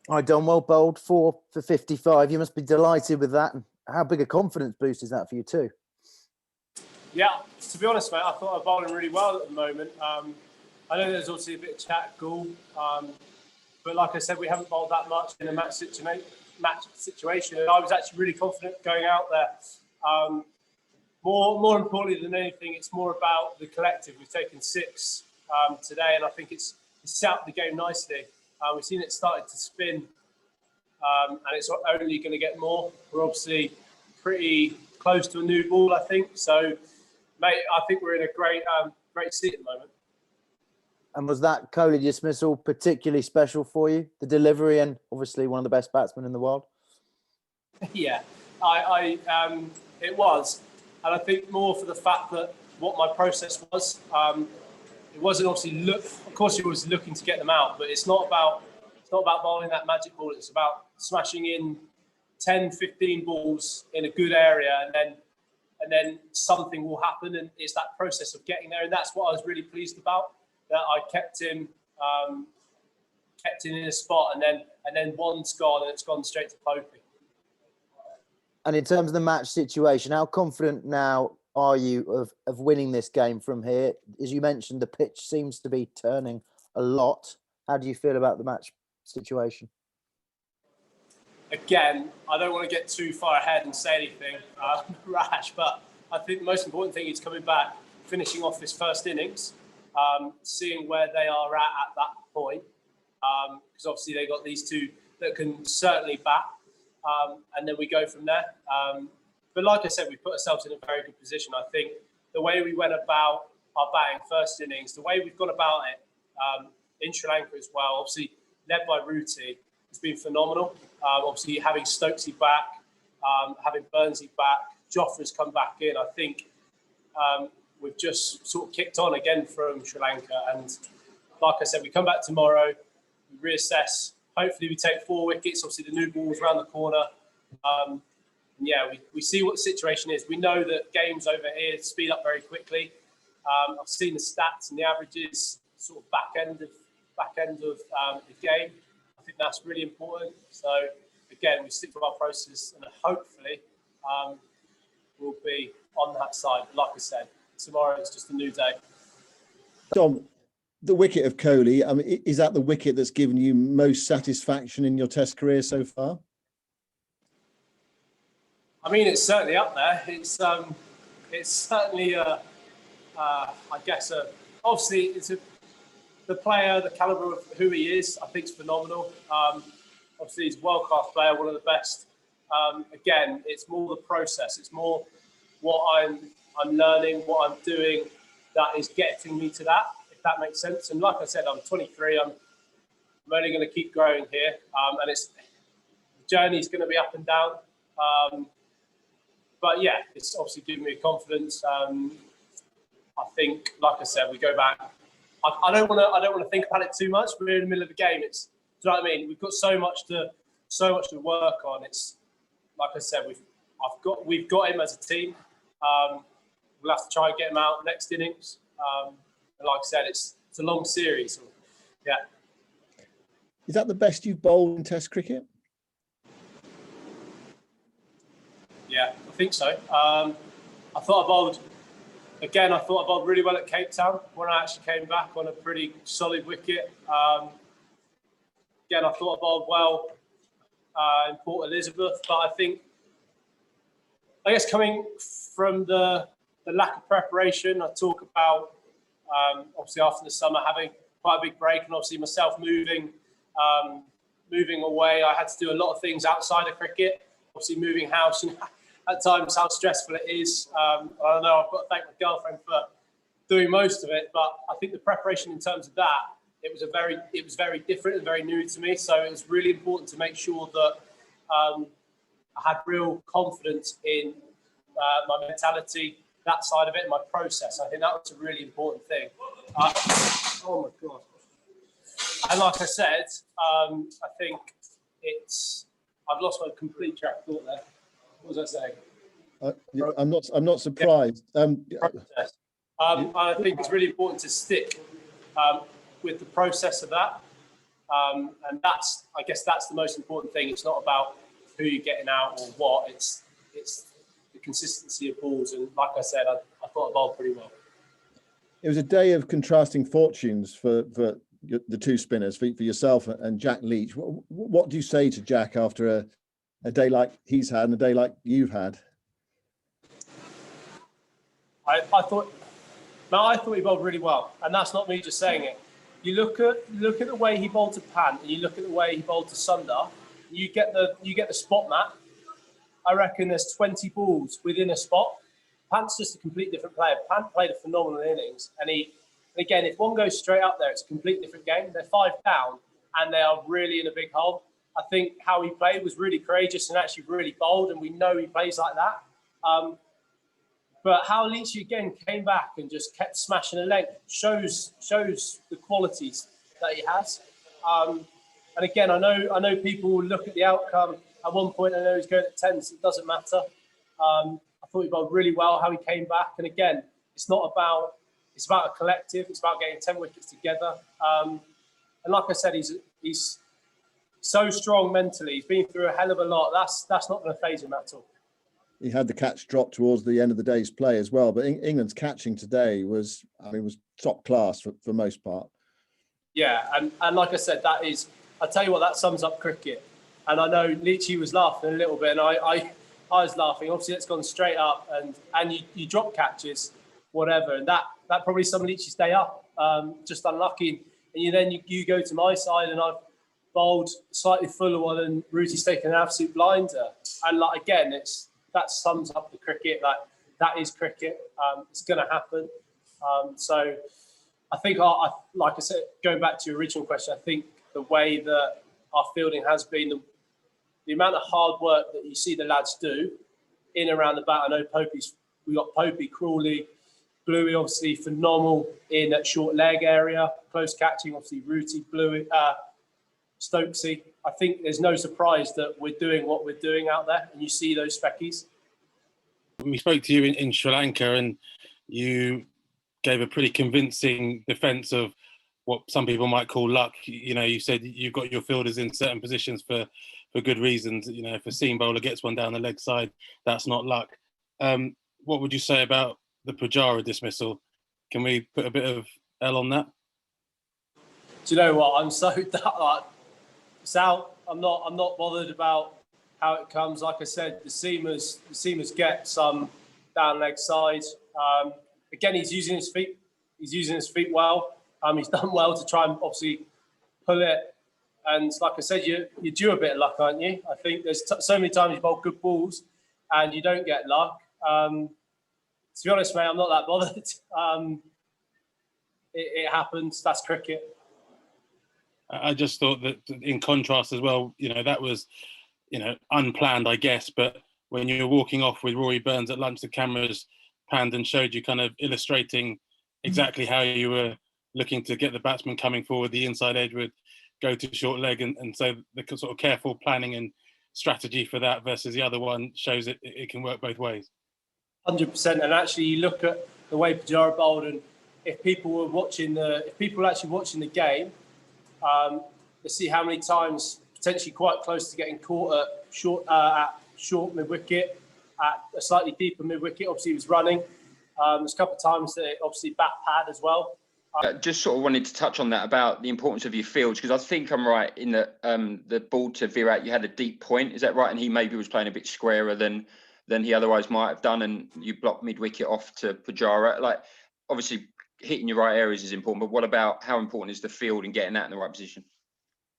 I done well, bowled 4 for 55. You must be delighted with that. And how big a confidence boost is that for you too? Yeah, to be honest, mate, I thought I was bowling really well at the moment. I know there's obviously a bit of chat at goal, but like I said, we haven't bowled that much in a match situation, and I was actually really confident going out there. More importantly than anything, it's more about the collective. We've taken 6 today, and I think it's set up the game nicely. We've seen it started to spin, and it's only going to get more. We're obviously pretty close to a new ball, I think. So, mate, I think we're in a great seat at the moment. And was that Kohli dismissal particularly special for you? The delivery, and obviously one of the best batsmen in the world. Yeah, it was, and I think more for the fact that what my process was. It wasn't obviously of course, he was looking to get them out, but it's not about bowling that magic ball. It's about smashing in 10, 15 balls in a good area, and then something will happen, and it's that process of getting there, and that's what I was really pleased about. That I kept him in a spot, and then one's gone, and it's gone straight to Popey. And in terms of the match situation, how confident now are you of winning this game from here? As you mentioned, the pitch seems to be turning a lot. How do you feel about the match situation? Again, I don't want to get too far ahead and say anything rash, but I think the most important thing is coming back, finishing off this first innings, seeing where they are at that point, because obviously they got these 2 that can certainly bat, and then we go from there. But like I said, we put ourselves in a very good position. I think the way we went about our batting first innings, the way we've gone about it in Sri Lanka as well, obviously led by Ruti, has been phenomenal. Obviously having Stokesy back, having Burnsy back, Jofra's come back in. I think we've just sort of kicked on again from Sri Lanka. And like I said, we come back tomorrow, we reassess. Hopefully we take 4 wickets. Obviously the new ball's around the corner. We see what the situation is. We know that games over here speed up very quickly. I've seen the stats and the averages sort of back end of the game. I think that's really important. So again, we stick to our process, and hopefully we'll be on that side. But like I said, tomorrow is just a new day. Dom, the wicket of Kohli, I mean, is that the wicket that's given you most satisfaction in your Test career so far? I mean, it's certainly up there. It's certainly obviously it's the player, the caliber of who he is, I think is phenomenal. Obviously he's a world-class player, one of the best. Again, it's more the process. It's more what I'm learning, what I'm doing that is getting me to that, if that makes sense. And like I said, I'm 23. I'm only going to keep growing here, and the journey's going to be up and down. But yeah, it's obviously giving me confidence. I think, like I said, we go back. I don't want to think about it too much. We're in the middle of the game. Do you know what I mean? We've got so much to work on. It's like I said, we've got him as a team. We'll have to try and get him out next innings. And like I said, it's a long series. So, yeah. Is that the best you've bowled in Test cricket? Yeah, I think so. I thought I bowled really well at Cape Town when I actually came back on a pretty solid wicket. Again, I thought I bowled well in Port Elizabeth, but I guess coming from the lack of preparation, I talk about obviously after the summer having quite a big break, and obviously myself moving away. I had to do a lot of things outside of cricket, obviously moving house, and at times how stressful it is. I don't know, I've got to thank my girlfriend for doing most of it, but I think the preparation in terms of that, it was very different and very new to me. So it was really important to make sure that I had real confidence in my mentality, that side of it, and my process. I think that was a really important thing. Oh my God. And like I said, I think I've lost my complete track of thought there. What was I saying? I'm not surprised. I think it's really important to stick with the process of that. And I guess that's the most important thing. It's not about who you're getting out or what. It's the consistency of balls. And like I said, I thought I bowled pretty well. It was a day of contrasting fortunes for the two spinners, for yourself and Jack Leach. What do you say to Jack after a day like he's had and a day like you've had? I thought he bowled really well, and that's not me just saying it. You look at the way he bowled to Pant, and you look at the way he bowled to Sundar. You get the spot map. I reckon there's 20 balls within a spot. Pant's just a complete different player. Pant played a phenomenal innings, and again, if one goes straight up there, it's a complete different game. They're 5 down, and they are really in a big hole. I think how he played was really courageous and actually really bold, and we know he plays like that. But how Leach again came back and just kept smashing a leg shows the qualities that he has. And again, I know people will look at the outcome. At one point, I know he's going at 10, so it doesn't matter. I thought he bowled really well how he came back. And again, it's about a collective. It's about getting 10 wickets together. And like I said, he's so strong mentally. He's been through a hell of a lot. That's not going to faze him at all. He had the catch drop towards the end of the day's play as well. But England's catching today was top class for most part. Yeah, and like I said, I tell you what, that sums up cricket. And I know Leachy was laughing a little bit, and I was laughing. Obviously, it's gone straight up, and you drop catches, whatever, and that probably summed Leachy's day up. Just unlucky, and then you go to my side, and I've bowled slightly fuller one, and Ruti's taken an absolute blinder. And like again, that sums up the cricket. That is cricket. It's going to happen. So I think, like I said, going back to your original question, I think the way that our fielding has been, the amount of hard work that you see the lads do in and around the bat. I know we got Popey, Crawley, Bluey, obviously phenomenal in that short leg area, close catching, obviously Ruti, Bluey, Stokesy. I think there's no surprise that we're doing what we're doing out there, and you see those speckies. We spoke to you in Sri Lanka, and you gave a pretty convincing defence of what some people might call luck. You said you've got your fielders in certain positions for good reasons. If a seam bowler gets one down the leg side, that's not luck. What would you say about the Pujara dismissal? Can we put a bit of L on that? Do you know what? I'm so Sal, I'm not bothered about how it comes. Like I said, the seamers get some down leg side. Again, he's using his feet. He's using his feet well. He's done well to try and obviously pull it. And like I said, you're due a bit of luck, aren't you? I think there's so many times you bowl good balls and you don't get luck. To be honest, mate, I'm not that bothered. It happens. That's cricket. I just thought that in contrast as well, that was, unplanned, I guess. But when you were walking off with Rory Burns at lunch, the cameras panned and showed you kind of illustrating exactly how you were looking to get the batsman coming forward. The inside edge would go to short leg. And so the sort of careful planning and strategy for that versus the other one shows it can work both ways. 100%. And actually, you look at the way Pujara bowled, and if people were actually watching the game, to see how many times potentially quite close to getting caught at short mid-wicket, at a slightly deeper mid-wicket. Obviously, he was running. There's a couple of times that obviously bat pad as well. Just sort of wanted to touch on that about the importance of your fields, because I think I'm right in that the ball to Virat, you had a deep point. Is that right? And he maybe was playing a bit squarer than he otherwise might have done, and you blocked mid-wicket off to Pujara. Like, obviously, hitting your right areas is important, but what about how important is the field and getting that in the right position?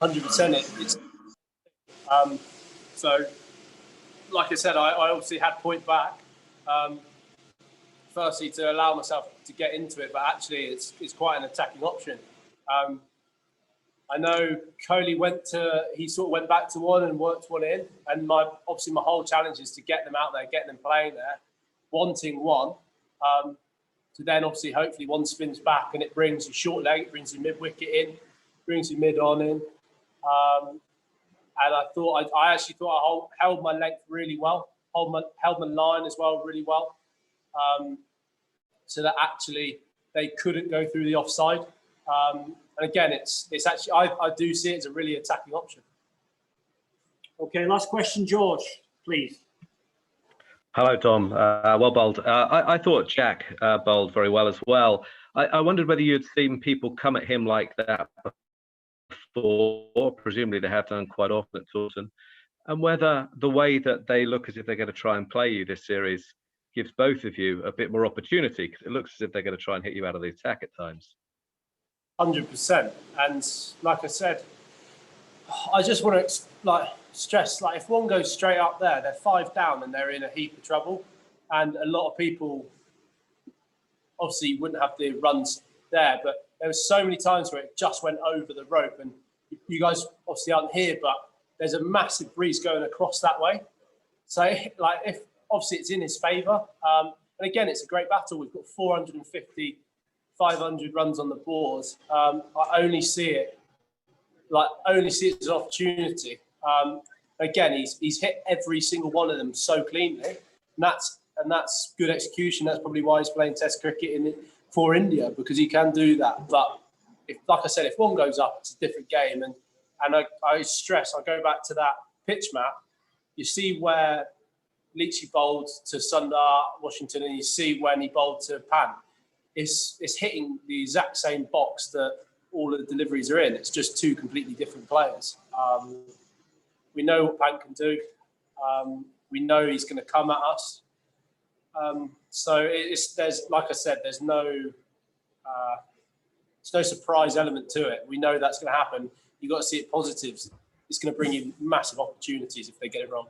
100%. So, like I said, I obviously had point back. Firstly, to allow myself to get into it, but actually it's quite an attacking option. I know Kohli went back to one and worked one in, and my whole challenge is to get them out there, get them playing there, wanting one. So then obviously hopefully one spins back and it brings your short leg, it brings your mid wicket in, brings your mid on in. And I actually thought I held my length really well, held my line as well really well. So that actually they couldn't go through the offside. And again, it's actually, I do see it as a really attacking option. Okay, last question, George, please. Hello, Tom. Well bowled. I thought Jack bowled very well as well. I wondered whether you'd seen people come at him like that before. Presumably they have done quite often at Taunton. And whether the way that they look as if they're going to try and play you this series gives both of you a bit more opportunity, because it looks as if they're going to try and hit you out of the attack at times. 100%. And like I said, I just want to stress, if one goes straight up there, they're 5 down and they're in a heap of trouble. And a lot of people obviously wouldn't have the runs there, but there were so many times where it just went over the rope. And you guys obviously aren't here, but there's a massive breeze going across that way. So if obviously it's in his favour. And again, it's a great battle. We've got 450, 500 runs on the board. I only see it as an opportunity. Again, he's hit every single one of them so cleanly, and that's good execution. That's probably why he's playing Test cricket for India, because he can do that. But like I said, if one goes up, it's a different game. And I stress, I go back to that pitch map. You see where Leachy bowled to Sundar, Washington, and you see when he bowled to Pan. It's hitting the exact same box that all of the deliveries are in. It's just two completely different players. We know what Pan can do. We know he's going to come at us. So there's like I said, there's no surprise element to it. We know that's going to happen. You've got to see it positives. It's going to bring you massive opportunities if they get it wrong.